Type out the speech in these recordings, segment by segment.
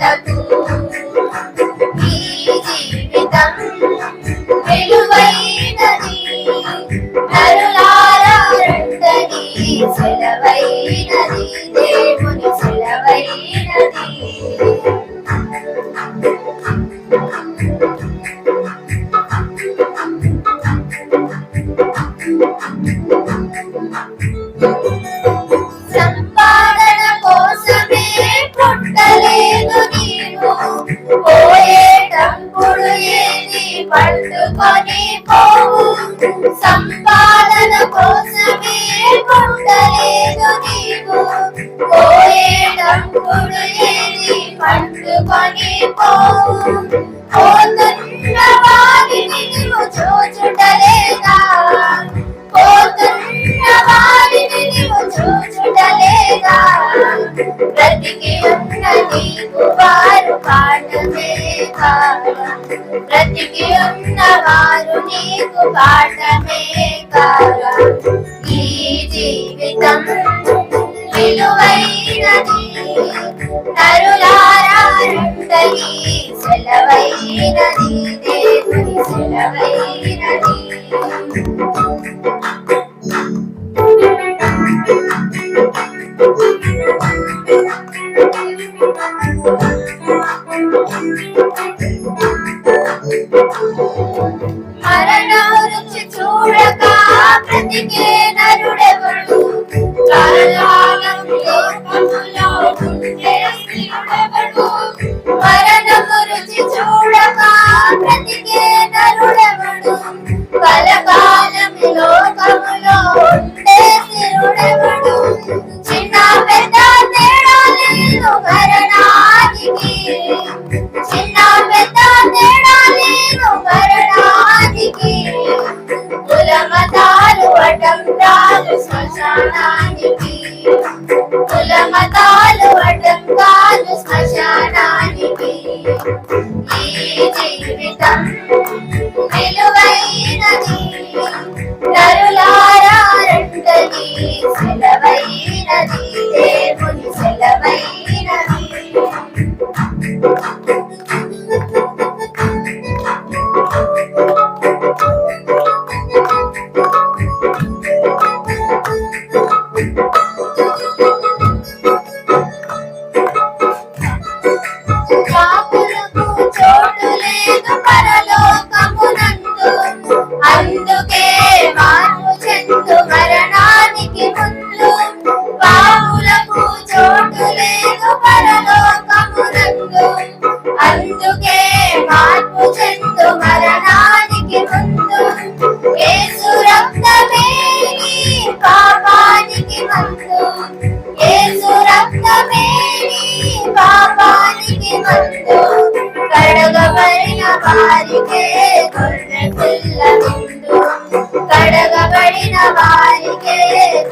పాటకు ఈ జీవితం విలువైనది నరులారా రండని సెలవైనది దేవుని సెలవైనది సంపాదన కోసమే పుట్టలేదు నీవు పోయేటప్పుడు ఏది పట్టుకొని పోవు సంపాదన కోసమే పుట్టలేదు నీవు పోయేటప్పుడు ఏది పట్టుకొని పోవు పోతున్న వారిని నీవు చూచుటలేదా పోతున్న వారిని నీవు చూచుటలేదా బ్రతికి ఉన్న నీకు వారు పాఠమే కారా బ్రతికి ఉన్న వారు నీకు పాఠమే కారా ఈ జీవితం విలువైనది నరులారా రండని సెలవైనది దేవుని సెలవైనది మరణం రుచి చూడక బ్రతికే నరుడెవడు కాలకాలం లోకములో ఉండే స్థిరుడెవడు మరణము రుచి చూడక బ్రతికే నరుడెవడు కలకాలం లోకములో ఉండే స్థిరుడెవడు చిన్న పెద్ద తేడా లేదు మరణానికి చిన్న పెద్ద తేడా లేదు మరణానికి కులమతాలు అడ్డంకాలు శ్మశానానికి కులమతాలు అడ్డంకాలు శ్మశానానికి ఈ జీవితం విలువైనది నరులారా రండని సెలవైనది దేవుని సెలవైనది పాపులకు చోటు లేదు పరలోకమునందు అందుకే మార్పు చెందు మరణానికి ముందు పాపులకు చోటు లేదు పరలోకమునందు అందుకే మార్పు చెందు మరణానికి ముందు యేసు రక్తమే నీ పాపానికి మందు యేసు రక్తమే నీ పాపానికి మందు కడగబడిన వారికే గొర్రె పిల్ల విందు కడగబడిన వారికే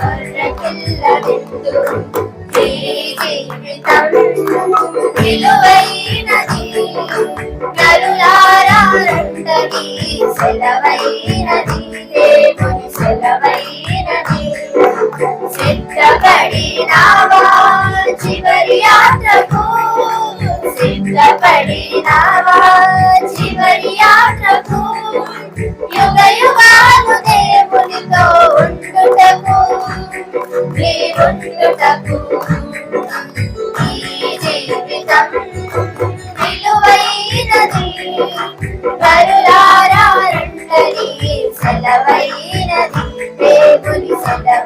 గొర్రె పిల్ల విందు ఈ జీవితం విలువైనది నరులారా రండని సెలవైనది దేవుని సెలవైనది సిద్ధపడినావా చివరి యాత్రకు సిద్ధపడినావా చివరి యాత్రకు యుగ యుగాలు దేవునితో ఉండుటకు నీవుండుటకు ఈ జీవితం విలువైనది నరులారా రండని సెలవైనది దేవుని సెలవు